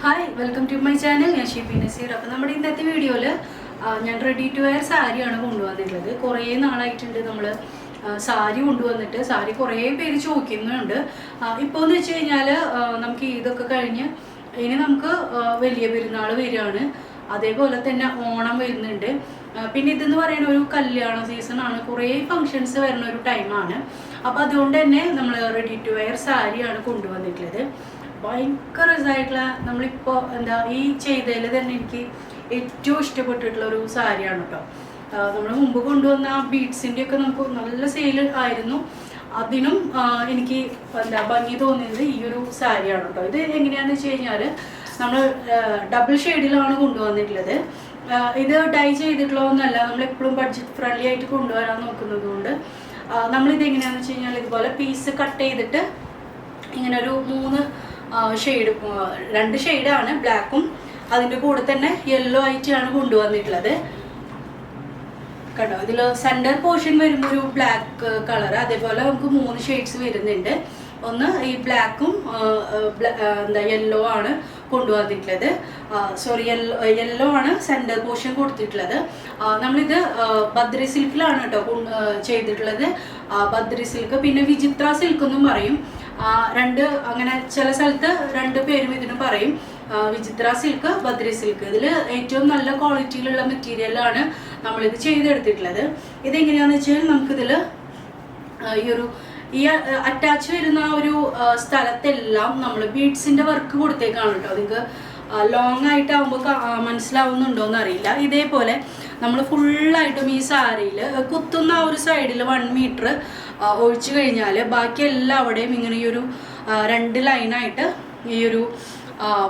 Hi welcome to my channel. ഞാൻ ഷിപ്പി നസീർ. അപ്പോൾ നമ്മുടെ ഇന്നത്തെ വീഡിയോയിൽ ഞാൻ റെഡി ടു വെയർ സാരിയാണ് കൊണ്ടുവന്നിട്ടുള്ളത്. കുറേ നാളായിട്ടുണ്ട് നമ്മൾ സാരി കൊണ്ടുവന്നിട്ട്. സാരി കുറേ പേര് ചോദിക്കുന്നുണ്ട്. ഇപ്പോൾ എന്ന് വെച്ച് കഴിഞ്ഞാൽ നമുക്ക് ഇതൊക്കെ കഴിഞ്ഞ് ഇനി നമുക്ക് വലിയ പെരുന്നാൾ വരികയാണ്. അതേപോലെ തന്നെ ഓണം വരുന്നുണ്ട്. പിന്നെ ഇതെന്ന് പറയുന്ന ഒരു കല്യാണ സീസണാണ്. കുറേ ഫങ്ഷൻസ് വരുന്ന ഒരു ടൈമാണ്. അപ്പോൾ അതുകൊണ്ട് തന്നെ നമ്മൾ റെഡി ടു വെയർ സാരിയാണ് കൊണ്ടുവന്നിട്ടുള്ളത്. ഭയങ്കര രസമായിട്ടുള്ള നമ്മളിപ്പോൾ ഈ ചെയ്തതിൽ തന്നെ എനിക്ക് ഏറ്റവും ഇഷ്ടപ്പെട്ടിട്ടുള്ള ഒരു സാരിയാണ് കേട്ടോ. നമ്മൾ മുമ്പ് കൊണ്ടുവന്ന ബീഡ്സിൻ്റെ ഒക്കെ നമുക്ക് നല്ല സെയിൽ ആയിരുന്നു. അതിനും എനിക്ക് ഭംഗി തോന്നിയത് ഈ ഒരു സാരിയാണ് കേട്ടോ. ഇത് എങ്ങനെയാണെന്ന് വെച്ച് കഴിഞ്ഞാൽ നമ്മൾ ഡബിൾ ഷെയ്ഡിലാണ് കൊണ്ടുവന്നിട്ടുള്ളത്. ഇത് ഡൈ ചെയ്തിട്ടുള്ളതൊന്നുമല്ല. നമ്മളെപ്പോഴും ബഡ്ജറ്റ് ഫ്രണ്ട്ലി ആയിട്ട് കൊണ്ടുവരാൻ നോക്കുന്നത് കൊണ്ട് നമ്മളിത് എങ്ങനെയാണെന്ന് വെച്ച് കഴിഞ്ഞാൽ ഇതുപോലെ പീസ് കട്ട് ചെയ്തിട്ട് ഇങ്ങനെ ഒരു 2 ഷെയ്ഡാണ്, ബ്ലാക്കും അതിൻ്റെ കൂടെ തന്നെ യെല്ലോ ആയിട്ടാണ് കൊണ്ടുവന്നിട്ടുള്ളത് കേട്ടോ. ഇതിൽ സെൻറ്റർ പോർഷൻ വരുമ്പോൾ ഒരു ബ്ലാക്ക് കളർ, അതേപോലെ നമുക്ക് 3 ഷെയ്ഡ്സ് വരുന്നുണ്ട്. ഒന്ന് ഈ ബ്ലാക്കും യെല്ലോ ആണ് കൊണ്ടുവന്നിട്ടുള്ളത്. സോറി, യെല്ലോ ആണ് സെൻറ്റർ പോർഷൻ കൊടുത്തിട്ടുള്ളത്. നമ്മളിത് ബദ്രി സിൽക്കിലാണ് കേട്ടോ ചെയ്തിട്ടുള്ളത്. ബദ്രി സിൽക്ക്, പിന്നെ വിചിത്ര സിൽക്ക് എന്നും പറയും. അങ്ങനെ ചില സ്ഥലത്ത് 2 പേരും ഇതിന് പറയും. വിചിത്ര സിൽക്ക്, ബദ്രി സിൽക്ക്. ഇതിൽ ഏറ്റവും നല്ല ക്വാളിറ്റിയിലുള്ള മെറ്റീരിയലാണ് നമ്മളിത് ചെയ്തെടുത്തിട്ടുള്ളത്. ഇതെങ്ങനെയാണെന്ന് വെച്ചാൽ നമുക്കിതിൽ ഈ അറ്റാച്ച് വരുന്ന ഒരു സ്ഥലത്തെല്ലാം നമ്മൾ ബീഡ്സിൻ്റെ വർക്ക് കൊടുത്തേക്കാണ് കേട്ടോ. നിങ്ങൾക്ക് ലോങ് ആയിട്ടാകുമ്പോൾ മനസ്സിലാവുന്നുണ്ടോയെന്ന് അറിയില്ല. ഇതേപോലെ നമ്മൾ ഫുള്ളായിട്ടും ഈ സാരിയിൽ കുത്തുന്ന ആ ഒരു സൈഡിൽ 1 മീറ്റർ ഒഴിച്ചു കഴിഞ്ഞാൽ ബാക്കി എല്ലാവിടെയും ഇങ്ങനെ ഈ ഒരു 2 ലൈനായിട്ട് ഈ ഒരു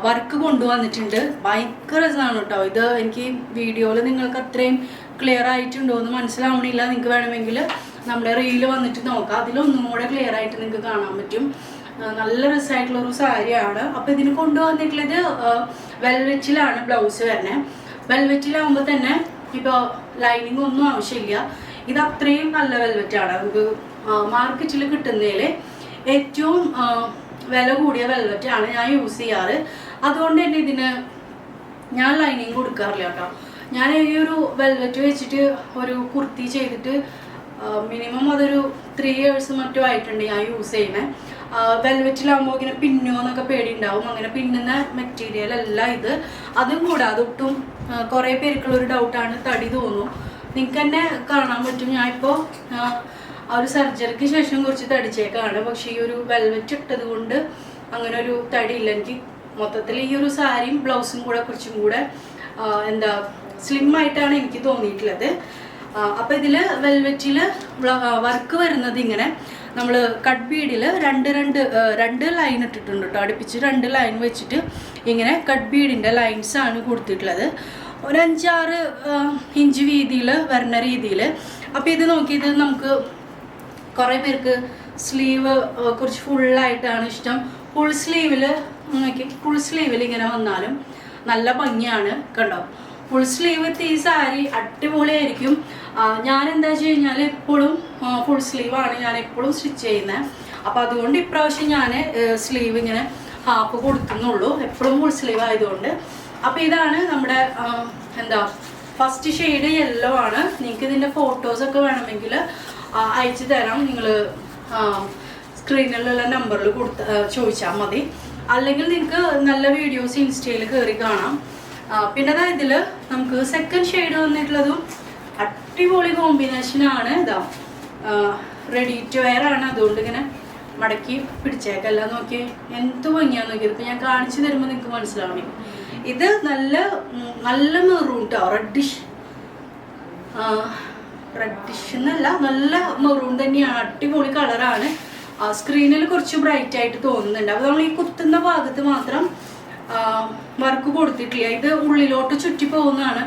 വർക്ക് കൊണ്ടുവന്നിട്ടുണ്ട്. ഭയങ്കര രസമാണ് കേട്ടോ. ഇത് എനിക്ക് വീഡിയോയിൽ നിങ്ങൾക്ക് അത്രയും ക്ലിയർ ആയിട്ടുണ്ടോ എന്ന് മനസ്സിലാവണില്ല. നിങ്ങൾക്ക് വേണമെങ്കിൽ നമ്മുടെ റീൽ വന്നിട്ട് നോക്കാം. അതിലൊന്നും കൂടെ ക്ലിയർ ആയിട്ട് നിങ്ങൾക്ക് കാണാൻ പറ്റും. നല്ല രസമായിട്ടുള്ളൊരു സാരിയാണ്. അപ്പോൾ ഇതിന് കൊണ്ടുവന്നിട്ടുള്ളത് വെൽവെറ്റിലാണ് ബ്ലൗസ് വരുന്നത്. വെൽവെറ്റിലാകുമ്പോൾ തന്നെ ഇപ്പോൾ ലൈനിങ് ഒന്നും ആവശ്യമില്ല. ഇത് അത്രയും നല്ല വെൽവെറ്റാണ്. നമുക്ക് മാർക്കറ്റിൽ കിട്ടുന്നതിൽ ഏറ്റവും വില കൂടിയ വെൽവെറ്റാണ് ഞാൻ യൂസ് ചെയ്യാറ്. അതുകൊണ്ട് തന്നെ ഇതിന് ഞാൻ ലൈനിങ് കൊടുക്കാറില്ല കേട്ടോ. ഞാൻ ഈ ഒരു വെൽവെറ്റ് വെച്ചിട്ട് ഒരു കുർത്തി ചെയ്തിട്ട് മിനിമം അതൊരു 3 years മറ്റോ ആയിട്ടുണ്ട് ഞാൻ യൂസ് ചെയ്യുന്നത്. വെൽവെറ്റിലാകുമ്പോൾ ഇങ്ങനെ പിന്നോ എന്നൊക്കെ പേടിയുണ്ടാവും. അങ്ങനെ പിന്നുന്ന മെറ്റീരിയൽ അല്ല ഇത്. അതും കൂടാതെ ഒട്ടും കുറേ പേർക്കുള്ളൊരു ഡൗട്ടാണ്, തടി തോന്നും. നിങ്ങൾക്ക് തന്നെ കാണാൻ പറ്റും. ഞാനിപ്പോൾ ആ ഒരു സർജറിക്ക് ശേഷം കുറച്ച് തടിച്ചേക്കാണ്. പക്ഷേ ഈ ഒരു വെൽവെറ്റ് ഇട്ടത് കൊണ്ട് അങ്ങനെ ഒരു തടിയില്ല എനിക്ക്. മൊത്തത്തിൽ ഈ ഒരു സാരിയും ബ്ലൗസും കൂടെ കുറച്ചും കൂടെ സ്ലിം ആയിട്ടാണ് എനിക്ക് തോന്നിയിട്ടുള്ളത്. അപ്പോൾ ഇതിൽ വെൽവെറ്റിൽ വർക്ക് വരുന്നത് ഇങ്ങനെ നമ്മൾ കട്ട് ബീഡിൽ 2 ലൈൻ ഇട്ടിട്ടുണ്ട് കേട്ടോ. അടുപ്പിച്ച് 2 ലൈൻ വെച്ചിട്ട് ഇങ്ങനെ കട്ട് ബീഡിൻ്റെ ലൈൻസാണ് കൊടുത്തിട്ടുള്ളത്. ഒരു 5-6 ഇഞ്ച് വീതിയിൽ വരുന്ന രീതിയിൽ. അപ്പോൾ ഇത് നോക്കിയത് നമുക്ക് കുറേ പേർക്ക് സ്ലീവ് കുറച്ച് ഫുള്ളായിട്ടാണ് ഇഷ്ടം. ഫുൾ സ്ലീവിൽ ഇങ്ങനെ വന്നാലും നല്ല ഭംഗിയാണ് കണ്ടോ. ഫുൾ സ്ലീവ് വിത്ത് ഈ സാരി അടിപൊളിയായിരിക്കും. ഞാൻ എന്താ വെച്ച് കഴിഞ്ഞാൽ എപ്പോഴും ഫുൾ സ്ലീവാണ് ഞാൻ എപ്പോഴും സ്റ്റിച്ച് ചെയ്യുന്നത്. അപ്പോൾ അതുകൊണ്ട് ഇപ്രാവശ്യം ഞാൻ സ്ലീവ് ഇങ്ങനെ ഹാഫ് കൊടുക്കുന്നുള്ളൂ, എപ്പോഴും ഫുൾ സ്ലീവ് ആയതുകൊണ്ട്. അപ്പോൾ ഇതാണ് നമ്മുടെ ഫസ്റ്റ് ഷെയ്ഡ് യെല്ലോ ആണ്. നിങ്ങൾക്ക് ഇതിൻ്റെ ഫോട്ടോസൊക്കെ വേണമെങ്കിൽ അയച്ചു തരാം. നിങ്ങൾ സ്ക്രീനിലുള്ള നമ്പറിൽ ചോദിച്ചാൽ മതി. അല്ലെങ്കിൽ നിങ്ങൾക്ക് നല്ല വീഡിയോസ് ഇൻസ്റ്റയിൽ കയറി കാണാം. പിന്നെ ഇതിൽ നമുക്ക് സെക്കൻഡ് ഷെയ്ഡ് വന്നിട്ടുള്ളതും അടിപൊളി കോമ്പിനേഷനാണ്. റെഡി ടു വെയർ ആണ്. അതുകൊണ്ട് ഇങ്ങനെ മടക്കി പിടിച്ചേക്കല്ല. നോക്കി എന്ത് ഭംഗിയാന്ന് നോക്കിയത്. ഇപ്പം ഞാൻ കാണിച്ചു തരുമ്പോൾ നിങ്ങൾക്ക് മനസ്സിലാവണേ. ഇത് നല്ല മെറൂൺ കേട്ടോ. റെഡിഷ് എന്നല്ല, നല്ല മെറൂൺ തന്നെയാണ്. അടിപൊളി കളറാണ്. സ്ക്രീനിൽ കുറച്ച് ബ്രൈറ്റ് ആയിട്ട് തോന്നുന്നുണ്ട്. അപ്പോൾ നമ്മൾ ഈ കുത്തുന്ന ഭാഗത്ത് മാത്രം വർക്ക് കൊടുത്തിട്ടില്ല. ഇത് ഉള്ളിലോട്ട് ചുറ്റി പോകുന്നതാണ്.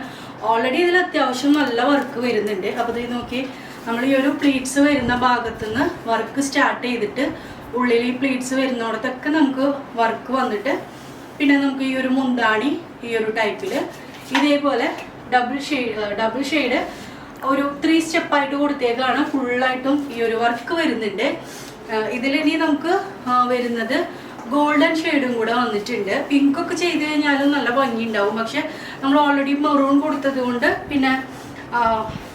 ഓൾറെഡി ഇതിൽ അത്യാവശ്യം നല്ല വർക്ക് വരുന്നുണ്ട്. അപ്പോൾ ഇത് നോക്കി, നമ്മൾ ഈ ഒരു പ്ലീറ്റ്സ് വരുന്ന ഭാഗത്തുനിന്ന് വർക്ക് സ്റ്റാർട്ട് ചെയ്തിട്ട് ഉള്ളിൽ ഈ പ്ലീറ്റ്സ് വരുന്നിടത്തൊക്കെ നമുക്ക് വർക്ക് വന്നിട്ട് പിന്നെ നമുക്ക് ഈ ഒരു മുന്താണി ഈ ഒരു ടൈപ്പിൽ ഇതേപോലെ ഡബിൾ ഷെയ്ഡ് ഒരു 3 സ്റ്റെപ്പായിട്ട് കൊടുത്തേക്കാണ്. ഫുള്ളായിട്ടും ഈ ഒരു വർക്ക് വരുന്നുണ്ട്. ഇതിലിനി നമുക്ക് വരുന്നത് ഗോൾഡൻ ഷെയ്ഡും കൂടെ വന്നിട്ടുണ്ട്. പിങ്കൊക്കെ ചെയ്ത് കഴിഞ്ഞാലും നല്ല ഭംഗി ഉണ്ടാവും. പക്ഷെ നമ്മൾ ഓൾറെഡി മെറൂൺ കൊടുത്തത് കൊണ്ട് പിന്നെ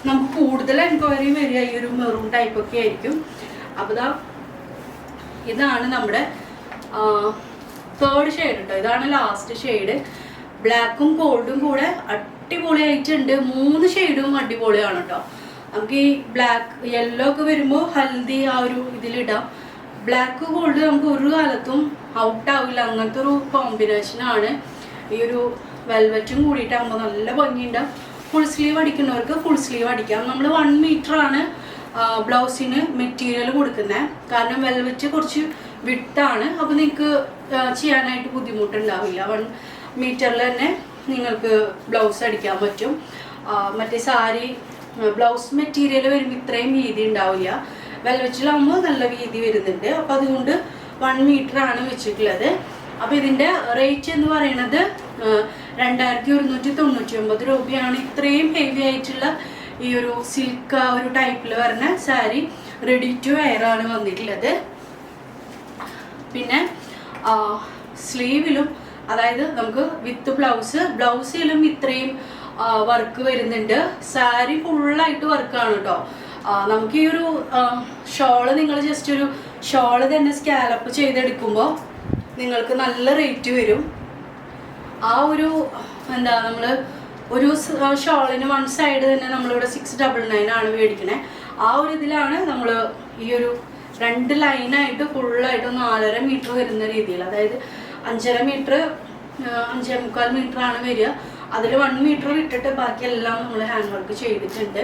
നമുക്ക് കൂടുതൽ എൻക്വയറി വരിക ഈ ഒരു മെറൂൺ ടൈപ്പൊക്കെ ആയിരിക്കും. അപ്പോൾ ഇതാണ് നമ്മുടെ തേർഡ് ഷെയ്ഡ് കേട്ടോ. ഇതാണ് ലാസ്റ്റ് ഷെയ്ഡ്. ബ്ലാക്കും ഗോൾഡും കൂടെ അടിപൊളിയായിട്ടുണ്ട്. 3 ഷെയ്ഡും അടിപൊളിയാണ് കേട്ടോ. നമുക്ക് ഈ ബ്ലാക്ക് യെല്ലോ ഒക്കെ വരുമ്പോൾ ഹൽദി ആ ഒരു ഇതിലിടാം. ബ്ലാക്ക് ഗോൾഡ് നമുക്ക് ഒരു കാലത്തും ഔട്ടാവില്ല. അങ്ങനത്തെ ഒരു കോമ്പിനേഷനാണ്. ഈ ഒരു വെൽവെറ്റും കൂടിയിട്ടാകുമ്പോൾ നല്ല ഭംഗിയുണ്ടാവും. ഫുൾ സ്ലീവ് അടിക്കുന്നവർക്ക് ഫുൾ സ്ലീവ് അടിക്കാം. നമ്മൾ 1 മീറ്ററാണ് ബ്ലൗസിന് മെറ്റീരിയൽ കൊടുക്കുന്നത്. കാരണം വെൽവെറ്റ് കുറച്ച് വിട്ടാണ്. അപ്പോൾ നിങ്ങൾക്ക് ചെയ്യാനായിട്ട് ബുദ്ധിമുട്ടുണ്ടാവില്ല. 1 മീറ്ററിൽ തന്നെ നിങ്ങൾക്ക് ബ്ലൗസ് അടിക്കാൻ പറ്റും. മറ്റേ സാരി ബ്ലൗസ് മെറ്റീരിയൽ വരുമ്പോൾ ഇത്രയും വീതി ഉണ്ടാവില്ല. വെൽവെറ്റിലാകുമ്പോൾ നല്ല വീതി വരുന്നുണ്ട്. അപ്പോൾ അതുകൊണ്ട് 1 മീറ്ററാണ് വെച്ചിട്ടുള്ളത്. അപ്പോൾ ഇതിൻ്റെ റേറ്റ് എന്ന് പറയുന്നത് 2199 രൂപയാണ്. ഇത്രയും ഹെവി ആയിട്ടുള്ള ഈ ഒരു സിൽക്ക് ആ ഒരു ടൈപ്പിൽ വരുന്ന സാരി റെഡി ടു വെയർ ആണ് വന്നിട്ടുള്ളത്. പിന്നെ സ്ലീവിലും അതായത് നമുക്ക് വിത്ത് ബ്ലൗസിലും ഇത്രയും വർക്ക് വരുന്നുണ്ട്. സാരി ഫുള്ളായിട്ട് വർക്കാണ് കേട്ടോ. നമുക്ക് ഈ ഒരു ഷോള് നിങ്ങൾ ജസ്റ്റ് ഒരു ഷോള് തന്നെ സ്കാലപ്പ് ചെയ്തെടുക്കുമ്പോൾ നിങ്ങൾക്ക് നല്ല റേറ്റ് വരും. ആ ഒരു എന്താ നമ്മൾ ഒരു ഷോളിന് 1 സൈഡ് തന്നെ നമ്മളിവിടെ 699 ആണ് മേടിക്കണേ. ആ ഒരു ഇതിലാണ് നമ്മൾ ഈ ഒരു 2 ലൈനായിട്ട് ഫുള്ളായിട്ട് 4.5 മീറ്റർ വരുന്ന രീതിയിൽ, അതായത് 5.5 മീറ്റർ 5.25 മീറ്റർ ആണ് വരിക. അതിൽ 1 മീറ്റർ വിട്ടിട്ട് ബാക്കിയെല്ലാം നമ്മൾ ഹാൻഡ് വർക്ക് ചെയ്തിട്ടുണ്ട്.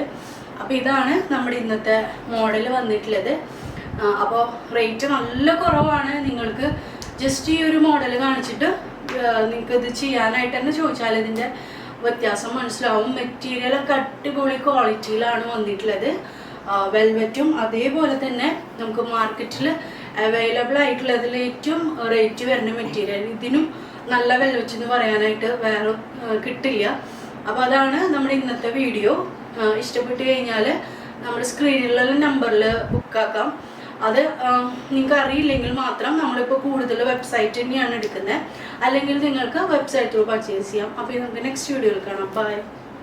അപ്പോൾ ഇതാണ് നമ്മുടെ ഇന്നത്തെ മോഡൽ വന്നിട്ടുള്ളത്. അപ്പോൾ റേറ്റ് നല്ല കുറവാണ്. നിങ്ങൾക്ക് ജസ്റ്റ് ഈ ഒരു മോഡൽ കാണിച്ചിട്ട് നിങ്ങൾക്ക് ഇത് ചെയ്യാനായിട്ട് തന്നെ ചോദിച്ചാൽ ഇതിൻ്റെ വ്യത്യാസം മനസ്സിലാവും. മെറ്റീരിയലൊക്കെ അടിപൊളി ക്വാളിറ്റിയിലാണ് വന്നിട്ടുള്ളത്. വെൽവെറ്റും അതേപോലെ തന്നെ നമുക്ക് മാർക്കറ്റിൽ അവൈലബിൾ ആയിട്ടുള്ളതിൽ ഏറ്റവും റേറ്റ് വരുന്ന മെറ്റീരിയൽ. ഇതിനും നല്ല വെൽവെറ്റ് എന്ന് പറയാനായിട്ട് വേറെ കിട്ടില്ല. അപ്പോൾ അതാണ് നമ്മുടെ ഇന്നത്തെ വീഡിയോ. ഇഷ്ടപ്പെട്ട് കഴിഞ്ഞാൽ നമ്മുടെ സ്ക്രീനിലുള്ള നമ്പറിൽ ബുക്കാക്കാം. അത് നിങ്ങൾക്ക് അറിയില്ലെങ്കിൽ മാത്രം നമ്മളിപ്പോൾ കൂടുതൽ വെബ്സൈറ്റ് തന്നെയാണ് എടുക്കുന്നത്. അല്ലെങ്കിൽ നിങ്ങൾക്ക് വെബ്സൈറ്റ് ത്രൂ പർച്ചേസ് ചെയ്യാം. അപ്പോൾ നമുക്ക് നെക്സ്റ്റ് വീഡിയോയിൽ കാണാം. ബൈ.